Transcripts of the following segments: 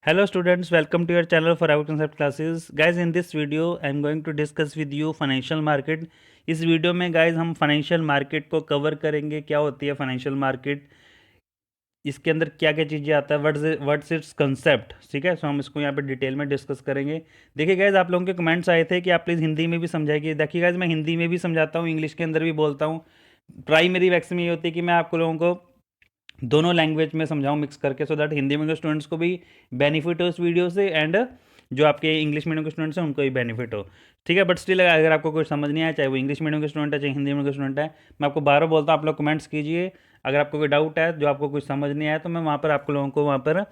Hello students, welcome to your channel for our concept classes. Guys, in this video I am going to discuss with you financial market. इस video में guys हम financial market को cover करेंगे। क्या होती है financial market, इसके अंदर क्या क्या चीज़ें आता है, व्हाट्स इट्स कंसेप्ट। ठीक है, सो हम इसको यहाँ पे डिटेल में डिस्कस करेंगे। देखिए गाइज, आप लोगों के कमेंट्स आए थे कि आप प्लीज़ हिंदी में भी समझाइए। देखिए गाइज, मैं हिंदी में भी समझाता हूँ, इंग्लिश के अंदर भी बोलता हूँ। ट्राई मेरी मैक्सिमम ये होती है कि मैं आप लोगों को दोनों लैंग्वेज में समझाऊं मिक्स करके, so that Hindi medium students को भी बेनिफिट हो इस वीडियो से, एंड जो आपके इंग्लिश मीडियम के स्टूडेंट्स हैं उनको भी बेनिफिट हो। ठीक है, बट स्टिल अगर आपको कुछ समझ नहीं आया, चाहे वो इंग्लिश मीडियम के स्टूडेंट है चाहे हिंदी मीडियम के स्टूडेंट है, मैं आपको बार बार बोलता हूँ आप लोग कमेंट्स कीजिए। अगर आपको कोई डाउट है, जो आपको कुछ समझ नहीं आया, तो मैं वहाँ पर आप लोगों को वहाँ पर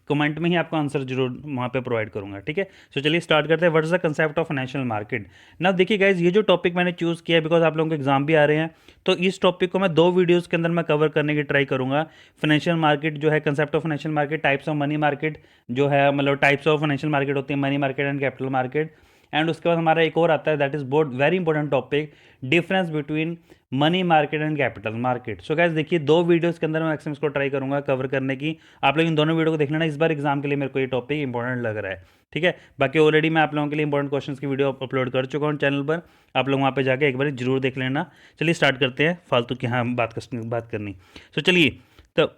कमेंट में ही आपको आंसर जरूर वहाँ पे प्रोवाइड करूँगा। ठीक है, सो चलिए स्टार्ट करते हैं। What is the concept of financial market. ना देखिए गाइज, ये जो टॉपिक मैंने चूज़ किया है बिकॉज आप लोगों के एग्जाम भी आ रहे हैं, तो इस टॉपिक को मैं 2 वीडियोज़ के अंदर मैं कवर करने की ट्राई करूँगा। फाइनेंशियल मार्केट जो है, concept of financial market, types of money market जो है, मतलब टाइप्स ऑफ फाइनेंशियल मार्केट होती है, money market and capital market. And उसके बाद हमारा एक और आता है, दैट इज बहुत very important topic, difference between money market and capital market. So guys देखिए, 2 वीडियोस के अंदर मैं मैक्सिमम इसको ट्राई करूंगा कवर करने की। आप लोग इन दोनों वीडियो को देख लेना, इस बार एग्जाम के लिए मेरे को ये टॉपिक इंपॉर्टेंट लग रहा है। ठीक है, बाकी ऑलरेडी मैं आप लोगों के लिए इंपॉर्टेंट क्वेश्चंस की वीडियो अपलोड कर चुका हूँ चैनल पर, आप लोग वहाँ पे जाके एक बार जरूर देख लेना। चलिए स्टार्ट करते हैं, फालतू की हाँ बात करनी। सो चलिए, तो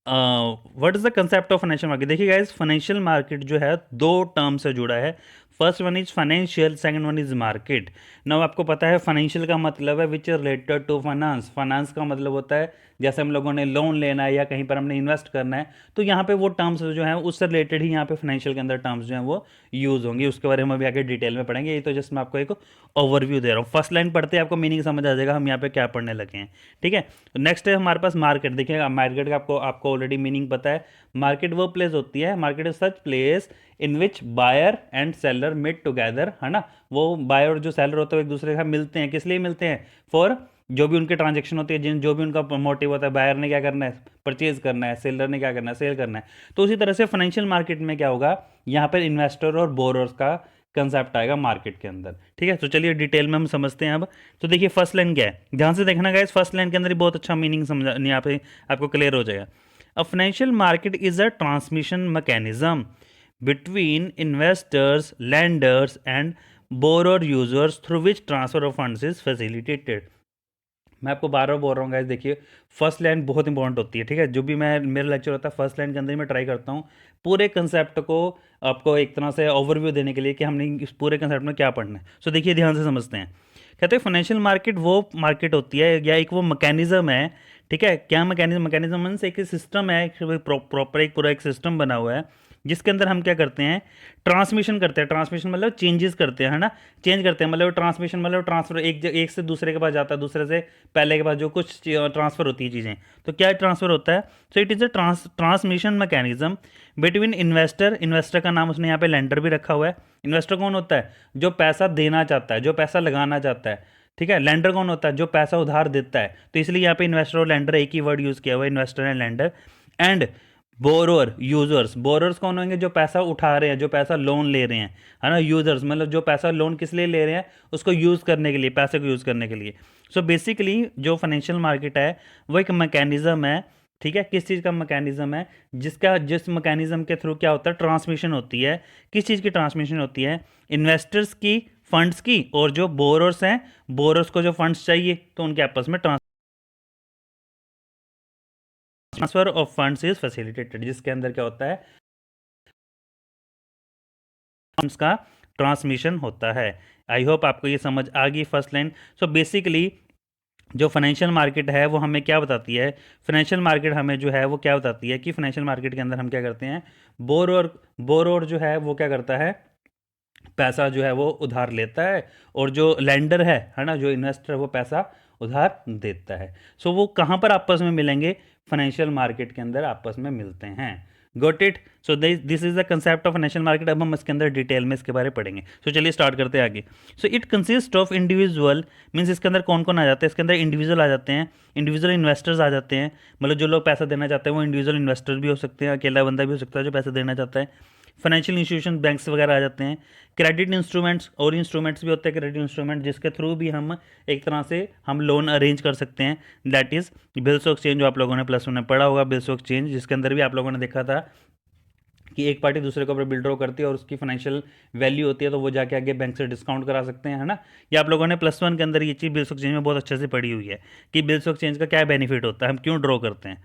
what is the concept of financial market. देखिए गाइस, फाइनेंशियल मार्केट जो है 2 टर्म से जुड़ा है। First one is financial, second one is market. Now आपको पता है फाइनेंशियल का मतलब है which related to finance. Finance का मतलब होता है जैसे हम लोगों ने लोन लेना है या कहीं पर हमने इन्वेस्ट करना है, तो यहाँ पे वो टर्म्स जो हैं उससे रिलेटेड ही यहाँ पे फाइनेंशियल के अंदर टर्म्स जो हैं वो यूज़ होंगे। उसके बारे में अभी आगे डिटेल में पढ़ेंगे। ये तो जस्ट मैं आपको एक ओवरव्यू दे रहा हूँ। फर्स्ट लाइन पढ़ते आपको मीनिंग समझ आ जाएगा हम यहाँ पे क्या पढ़ने लगे हैं। ठीक है, नेक्स्ट है हमारे पास मार्केट। देखिए मार्केट का आपको ऑलरेडी मीनिंग पता है। मार्केट वो प्लेस होती है, market is such place in which buyer and seller meet together, है ना। वो बायर और जो सेलर होते हैं एक दूसरे के साथ मिलते हैं, किस लिए मिलते हैं? फॉर जो भी उनके ट्रांजेक्शन होती है, जो भी उनका मोटिव होता है, बायर ने क्या करना है, परचेज करना है, सेलर ने क्या करना है, सेल करना है। तो उसी तरह से फाइनेंशियल मार्केट में क्या होगा, यहाँ पर इन्वेस्टर और बोरोर्स का कंसेप्ट आएगा मार्केट के अंदर। ठीक है, तो चलिए डिटेल में हम समझते हैं अब। तो देखिए फर्स्ट लाइन क्या है, ध्यान से देखना गाइस, फर्स्ट लाइन के अंदर ही बहुत अच्छा मीनिंग समझ यहाँ पे आपको क्लियर हो जाएगा। A financial market is a transmission mechanism between investors, landers and borrower users through which transfer of funds is facilitated. मैं आपको बार बार बोल रहा हूँ गाइस, देखिए फर्स्ट लाइन बहुत इंपॉर्टेंट होती है। ठीक है, जो भी मैं मेरा लेक्चर होता है फर्स्ट लाइन के अंदर ही मैं ट्राई करता हूँ पूरे कंसेप्ट को आपको एक तरह से ओवरव्यू देने के लिए कि हमने इस पूरे कंसेप्ट में क्या पढ़ना है। सो देखिए ध्यान से समझते हैं। कहते हैं फाइनेंशियल मार्केट वो मार्केट होती है या एक वो मैकेनिज्म है। ठीक है, क्या मैकेनिज्म? मैकेनिज्म मीन्स एक सिस्टम है, प्रॉपर एक पूरा एक सिस्टम बना हुआ है जिसके अंदर हम क्या करते हैं, ट्रांसमिशन करते हैं। ट्रांसमिशन मतलब चेंजेस करते हैं, है ना। चेंज करते हैं मतलब ट्रांसमिशन मतलब ट्रांसफर, एक से दूसरे के पास जाता है, दूसरे से पहले के पास जो कुछ ट्रांसफर होती है चीज़ें, तो क्या ट्रांसफर होता है। So it is a transmission mechanism between investor. Investor का नाम उसने यहाँ पे लेंडर भी रखा हुआ है। इन्वेस्टर कौन होता है? जो पैसा देना चाहता है, जो पैसा लगाना चाहता है। ठीक है, लेंडर कौन होता है? जो पैसा उधार देता है। तो इसलिए यहाँ पे इन्वेस्टर और लेंडर एक ही वर्ड यूज़ किया हुआ है, investor and lender. And borrower users, borrowers कौन होंगे? जो पैसा उठा रहे हैं, जो पैसा लोन ले रहे हैं, है ना। यूजर्स मतलब जो पैसा लोन किस लिए ले रहे हैं, उसको यूज़ करने के लिए, पैसे को यूज़ करने के लिए। सो बेसिकली जो फाइनेंशियल मार्केट है वो एक मैकेनिज्म है। ठीक है, किस चीज़ का मैकेनिज्म है? जिस मैकेनिज्म के थ्रू क्या होता है, ट्रांसमिशन होती है। किस चीज़ की ट्रांसमिशन होती है? इन्वेस्टर्स की, फंड्स की, और जो बोरोर्स हैं, बोरोर्स को जो फंड्स चाहिए तो उनके आपस में transfer of funds is facilitated, जिसके अंदर क्या होता है, फंड्स का ट्रांसमिशन होता है। आई होप आपको ये समझ आ गई फर्स्ट लाइन। सो बेसिकली जो फाइनेंशियल मार्केट है वो हमें क्या बताती है, फाइनेंशियल मार्केट हमें जो है वो क्या बताती है कि फाइनेंशियल मार्केट के अंदर हम क्या करते हैं, बोरोर जो है वो क्या करता है, पैसा जो है वो उधार लेता है, और जो लेंडर है ना, जो इन्वेस्टर है, वो पैसा उधार देता है। सो वो कहाँ पर आपस में मिलेंगे? फाइनेंशियल मार्केट के अंदर आपस में मिलते हैं। Got it. So this is the concept of financial market. अब हम इसके अंदर डिटेल में इसके बारे में पढ़ेंगे। सो चलिए स्टार्ट करते हैं आगे। So it consist of individual, means इसके अंदर कौन कौन आ जाते हैं? इसके अंदर इंडिविजुअल आ जाते हैं, इंडिविजुअल इन्वेस्टर्स आ जाते हैं, मतलब जो लोग पैसा देना चाहते हैं वो इंडिविजुअल इन्वेस्टर भी हो सकते हैं, अकेला बंदा भी हो सकता है जो पैसा देना चाहता है। फाइनेंशियल इंस्टीट्यूशन, बैंक्स वगैरह आ जाते हैं। क्रेडिट इंस्ट्रूमेंट्स, और इंस्ट्रूमेंट्स भी होते हैं क्रेडिट इंस्ट्रूमेंट, जिसके थ्रू भी हम एक तरह से हम लोन अरेंज कर सकते हैं। That is bills of exchange, जो आप लोगों ने प्लस वन में पढ़ा होगा, बिल्स ऑफ एक्सचेंज, जिसके अंदर भी आप लोगों ने देखा था कि एक पार्टी दूसरे के ऊपर बिल ड्रॉ करती है और उसकी फाइनेंशियल वैल्यू होती है, तो वो जाके आगे बैंक से डिस्काउंट करा सकते हैं, है ना। ये आप लोगों ने +1 के अंदर ये चीज़ बिल्स ऑफ चेंज में बहुत अच्छे से पढ़ी हुई है कि बिल्स ऑफ चेंज का क्या बेनिफिट होता है, हम क्यों ड्रॉ करते हैं।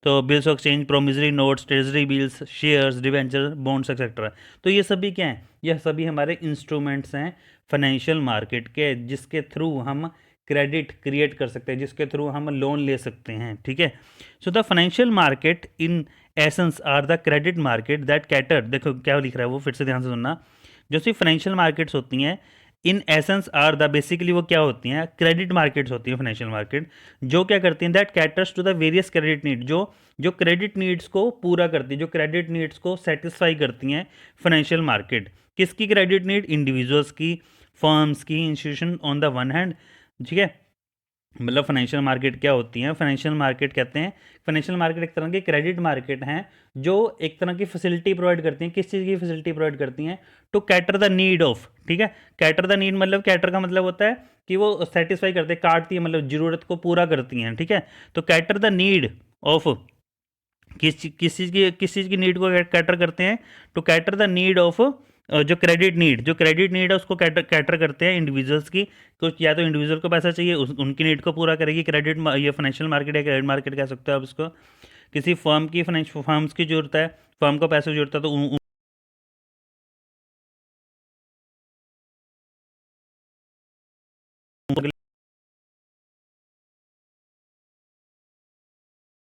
तो bills of change, promissory notes, treasury bills, shares, debenture, bonds etcetera, तो ये सभी क्या हैं, यह सभी हमारे इंस्ट्रूमेंट्स हैं फाइनेंशियल मार्केट के, जिसके थ्रू हम क्रेडिट क्रिएट कर सकते हैं, जिसके थ्रू हम लोन ले सकते हैं, ठीक है। So the financial market in essence are the credit market that cater, देखो क्या लिख रहा है वो, फिर से ध्यान से सुनना। जो सी फाइनेंशियल मार्केट्स होती हैं in essence are the, basically वो क्या होती हैं, क्रेडिट मार्केट्स होती हैं फाइनेंशियल मार्केट, जो क्या करती हैं, that caters to the various credit need, जो क्रेडिट नीड्स को पूरा करती है, जो क्रेडिट नीड्स को सेटिस्फाई करती हैं फाइनेंशियल मार्केट। किसकी क्रेडिट नीड, इंडिविजुअल्स की, फर्म्स की, institution on the one hand, ठीक है। मतलब फाइनेंशियल मार्केट क्या होती है, फाइनेंशियल मार्केट कहते हैं, फाइनेंशियल मार्केट एक तरह की क्रेडिट मार्केट हैं जो एक तरह की फैसिलिटी प्रोवाइड करती हैं। किस चीज़ की फैसिलिटी प्रोवाइड करती हैं, to cater the need of, ठीक है। कैटर द नीड मतलब, कैटर का मतलब होता है कि वो सेटिस्फाई करते हैं, काटती है, मतलब जरूरत को पूरा करती हैं, ठीक है। तो कैटर द नीड ऑफ, किस चीज़ की नीड को कैटर करते हैं, to cater the need of, जो क्रेडिट नीड है उसको कैटर करते हैं इंडिविजुअल्स की। कुछ या तो इंडिविजुअल को पैसा चाहिए, उनकी नीड को पूरा करेगी क्रेडिट, ये फाइनेंशियल मार्केट है, क्रेडिट मार्केट कह सकते हो आप इसको। किसी फर्म की, फर्म्स की जरूरत है, फर्म को पैसे की जरूरत है,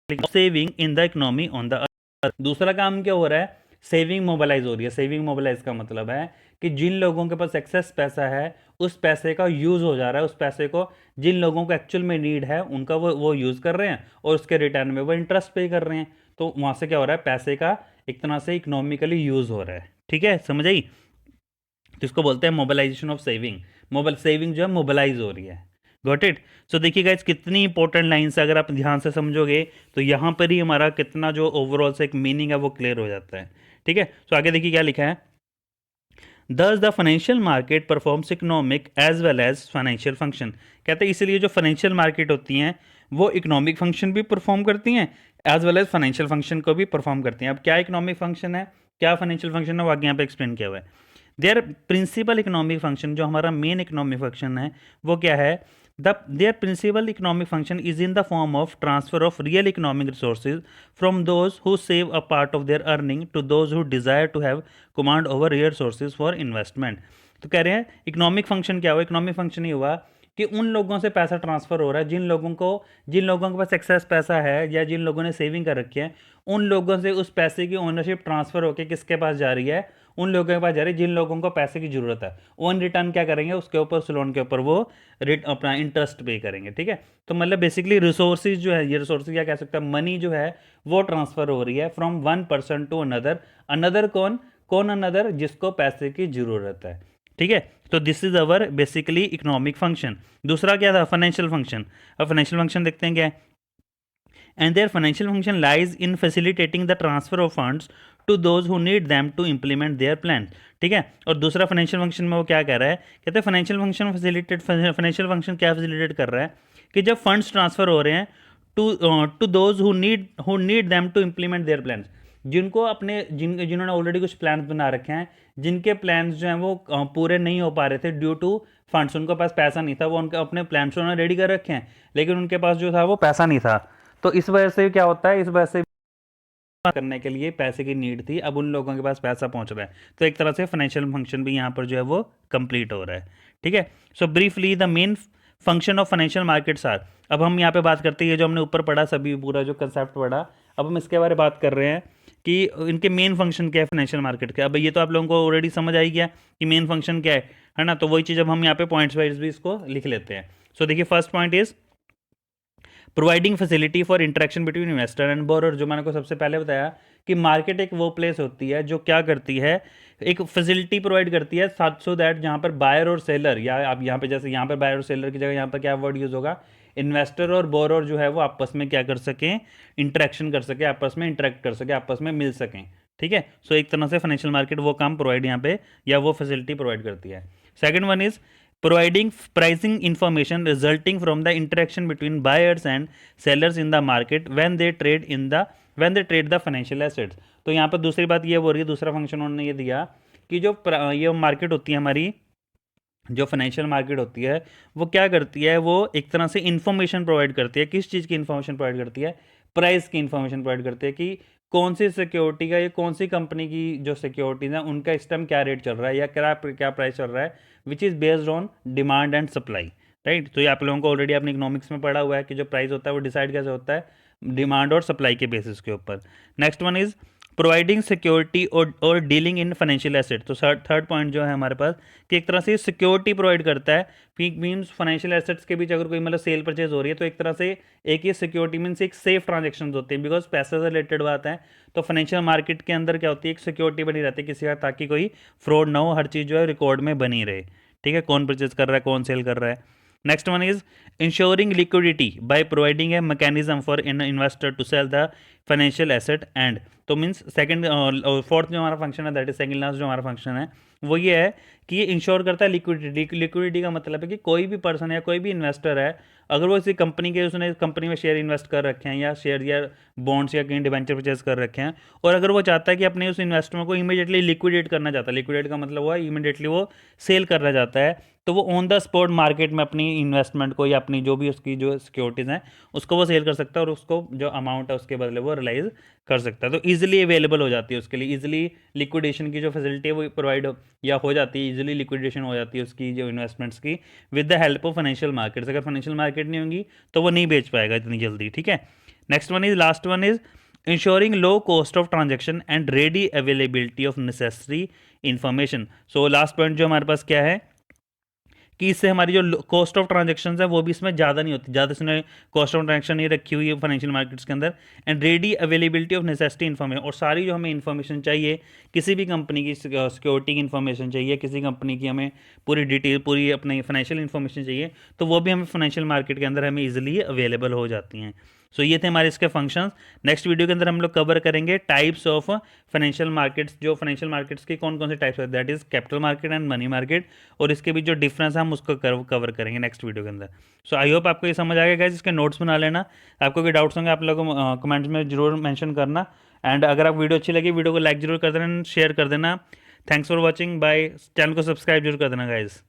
तो saving in the economy on the earth. दूसरा काम क्या हो रहा है, सेविंग मोबालाइज हो रही है। सेविंग मोबालाइज का मतलब है कि जिन लोगों के पास एक्सेस पैसा है उस पैसे का यूज़ हो जा रहा है, उस पैसे को जिन लोगों को एक्चुअल में नीड है उनका वो यूज़ कर रहे हैं और उसके रिटर्न में वो इंटरेस्ट पे कर रहे हैं। तो वहाँ से क्या हो रहा है, पैसे का एक तरह से इकोनॉमिकली यूज़ हो रहा है, ठीक है, समझ आई। तो इसको बोलते हैं मोबालाइजेशन ऑफ सेविंग। सेविंग जो है मोबालाइज हो रही है। Got it. सो देखिए गाइस कितनी इंपॉर्टेंट लाइन्स अगर आप ध्यान से समझोगे तो यहाँ पर ही हमारा कितना जो ओवरऑल से एक मीनिंग है वो क्लियर हो जाता है, ठीक है। सो आगे देखिए क्या लिखा है, thus the financial market performs economic as well as financial function. कहते हैं इसलिए जो फाइनेंशियल मार्केट होती हैं वो इकोनॉमिक फंक्शन भी परफॉर्म करती हैं as well as financial function को भी परफॉर्म करती हैं। अब क्या इकोनॉमिक फंक्शन है, क्या फाइनेंशियल फंक्शन है, वो आगे यहाँ पे एक्सप्लेन किया हुआ है। देयर प्रिंसिपल इकोनॉमिक फंक्शन, जो हमारा मेन इकोनॉमिक फंक्शन है वो क्या है, their principal economic function is in the form of transfer of real economic resources from those who save a part of their earning to those who desire to have command over real resources for investment। तो कह रहे हैं economic function क्या हुआ, economic function ही हुआ कि उन लोगों से पैसा ट्रांसफ़र हो रहा है जिन लोगों के पास एक्सेस पैसा है या जिन लोगों ने सेविंग कर रखी है, उन लोगों से उस पैसे की ओनरशिप ट्रांसफ़र होकर किसके पास जा रही है, उन लोगों के पास जा रही है जिन लोगों को पैसे की ज़रूरत है। वो इन रिटर्न क्या करेंगे, उसके ऊपर, उस लोन के ऊपर वो अपना इंटरेस्ट पे करेंगे, ठीक है। तो मतलब बेसिकली रिसोर्सेज जो है, ये रिसोर्सेज क्या कह सकते हैं, मनी जो है वो ट्रांसफ़र हो रही है from one person to another. Another कौन अनदर, जिसको पैसे की ज़रूरत है, ठीक है। तो this is our basically economic function. दूसरा क्या था, फाइनेंशियल फंक्शन। अब फाइनेंशियल फंक्शन देखते हैं क्या है, and their financial function lies in facilitating the transfer of funds to those who need them to implement their plan, ठीक है। और दूसरा फाइनेंशियल फंक्शन में वो क्या कह रहा है, कहते हैं फाइनेंशियल फंक्शन क्या फैसिलिटेट कर रहा है कि जब फंड्स ट्रांसफर हो रहे हैं to those who need them to implement their plan, जिनको जिन्होंने ऑलरेडी कुछ प्लान बना रखे हैं, जिनके प्लान्स जो हैं वो पूरे नहीं हो पा रहे थे ड्यू टू फंड्स, उनके पास पैसा नहीं था, वो उनके अपने प्लान्स उन्होंने रेडी कर रखे हैं लेकिन उनके पास जो था वो पैसा नहीं था। तो इस वजह से क्या होता है, इस वजह से करने के लिए पैसे की नीड थी, अब उन लोगों के पास पैसा पहुंच रहा है, तो एक तरह से फाइनेंशियल फंक्शन भी यहाँ पर जो है वो कंप्लीट हो रहा है, ठीक है। So briefly the main function of financial markets are, अब हम यहाँ पे बात करते हैं जो हमने ऊपर पढ़ा सभी पूरा जो कंसेप्ट पढ़ा, अब हम इसके बारे में बात कर रहे हैं कि इनके मेन फंक्शन क्या है फाइनेंशियल मार्केट के। अब ये तो आप लोगों को ऑलरेडी समझ आई गया कि मेन फंक्शन क्या है ना। तो वही चीज़ अब हम यहाँ पे पॉइंट्स वाइज भी इसको लिख लेते हैं। सो देखिए first point is providing facility for interaction between investor and borer. जो मैंने को सबसे पहले बताया कि मार्केट एक वो प्लेस होती है जो क्या करती है, एक फैसिलिटी प्रोवाइड करती है साथ सो दैट जहाँ पर बायर और सेलर, या आप यहाँ पे जैसे यहाँ पर बायर और सेलर की जगह यहाँ पर क्या वर्ड यूज़ होगा, इन्वेस्टर और बोरर जो है वो आपस में क्या कर सकें, इंटरेक्शन कर सके, आपस में इंटरेक्ट कर सके, आपस में मिल सकें, ठीक है। सो एक तरह से फाइनेंशियल मार्केट वो काम प्रोवाइड यहाँ पे या वो फैसिलिटी प्रोवाइड करती है। Second one is providing pricing information resulting from the interaction between buyers and sellers in the market when when they trade the financial assets. तो यहाँ पर दूसरी बात ये हो रही है, दूसरा फंक्शन उन्होंने ये दिया कि जो ये मार्केट होती है हमारी, जो फाइनेंशियल मार्केट होती है वो क्या करती है, वो एक तरह से इन्फॉर्मेशन प्रोवाइड करती है। किस चीज़ की इन्फॉर्मेशन प्रोवाइड करती है? प्राइस की इन्फॉर्मेशन प्रोवाइड करती है कि कौन सी सिक्योरिटी का या कौन सी कंपनी की जो सिक्योरिटीज हैं उनका इस टाइम क्या रेट चल रहा है या क्या क्या प्राइस चल रहा है, which is based on demand and supply, right. तो ये आप लोगों को ऑलरेडी अपने इकोनॉमिक्स में पढ़ा हुआ है कि जो प्राइस होता है वो डिसाइड कैसे होता है, डिमांड और सप्लाई के बेसिस के ऊपर। Next one is providing security और डीलिंग इन फाइनेंशियल एसेट। तो थर्ड पॉइंट जो है हमारे पास कि एक तरह से सिक्योरिटी प्रोवाइड करता है, मीन्स फाइनेंशियल एसेट्स के बीच अगर कोई मतलब सेल परचेज हो रही है तो एक तरह से एक ये सिक्योरिटी मीन्स एक सेफ ट्रांजेक्शन होते हैं, बिकॉज पैसे से रिलेटेड बात है। तो फाइनेंशियल मार्केट के अंदर क्या होती है, एक सिक्योरिटी बनी रहती है किसी का, ताकि कोई फ्रॉड ना हो, हर चीज़ जो है रिकॉर्ड में बनी रहे, ठीक है, कौन परचेज कर रहा है, कौन सेल कर रहा है। Next one is insuring liquidity by providing a mechanism for in investor to sell the financial asset and. तो मीन्स सेकंड फोर्थ जो हमारा फंक्शन है, दैट इज सेकंड लास्ट जो हमारा फंक्शन है, वो ये है कि ये इंश्योर करता है लिक्विडिटी। लिक्विडिटी का मतलब है कि कोई भी पर्सन या कोई भी इन्वेस्टर है, अगर वो किसी कंपनी के, उसने कंपनी में शेयर इन्वेस्ट कर रखे हैं या शेयर या बॉन्ड्स या कहीं डिबेंचर परचेज कर रखे हैं, और अगर वो चाहता है कि अपने उस इन्वेस्टमेंट को इमीडिएटली लिक्विडेट करना चाहता है, लिक्विडेट का मतलब हुआ इमीडिएटली वो सेल करना चाहता है, तो वो ऑन द स्पॉट मार्केट में अपनी इन्वेस्टमेंट को या अपनी जो भी उसकी जो सिक्योरिटीज़ हैं उसको वो सेल कर सकता है और उसको जो अमाउंट है उसके बदले वो रिलाइज कर सकता है। तो ईजिली अवेलेबल हो जाती है उसके लिए, ईजिली लिक्विडेशन की जो फैसिलिटी है वो प्रोवाइड या हो जाती है, ईजिली लिक्विडेशन हो जाती है उसकी जो इन्वेस्टमेंट्स की, with the help of financial markets. अगर फाइनेंशियल मार्केट नहीं होंगी तो वो नहीं बेच पाएगा इतनी जल्दी, ठीक है। Next one is, last one is ensuring low cost of transaction and ready availability of necessary information. So last point जो हमारे पास क्या है कि इससे हमारी जो कॉस्ट ऑफ ट्रांजेक्शन है वो भी इसमें ज़्यादा नहीं होती, ज़्यादा इसने कॉस्ट ऑफ ट्रांजेक्शन नहीं रखी हुई है फाइनेंशियल मार्केट्स के अंदर। And ready availability of necessity information, और सारी जो हमें इन्फॉर्मेशन चाहिए, किसी भी कंपनी की सिक्योरिटी की इन्फॉर्मेशन चाहिए, किसी कंपनी की हमें पूरी डिटेल, पूरी अपनी फाइनेंशियल इन्फॉर्मेशन चाहिए, तो वो भी हमें फाइनेंशियल मार्केट के अंदर हमें ईजिली अवेलेबल हो जाती हैं। सो ये थे हमारे इसके फंक्शंस। नेक्स्ट वीडियो के अंदर हम लोग कवर करेंगे टाइप्स ऑफ फाइनेंशियल मार्केट्स, जो फाइनेंशियल मार्केट्स की कौन कौन से टाइप्स है, that is capital market and money market, और इसके बीच जो डिफरेंस है हम उसको कवर करेंगे नेक्स्ट वीडियो के अंदर। सो आई होप आपको ये समझ आ गया गाइस, इसके नोट्स बना लेना, आपको कोई डाउट्स होंगे आप लोगों को कमेंट्स में जरूर मेंशन करना। एंड अगर आप वीडियो अच्छी लगी, वीडियो को लाइक जरूर कर देना, शेयर कर देना। Thanks for watching, bye. Channel को सब्सक्राइब जरूर कर देना गाइज।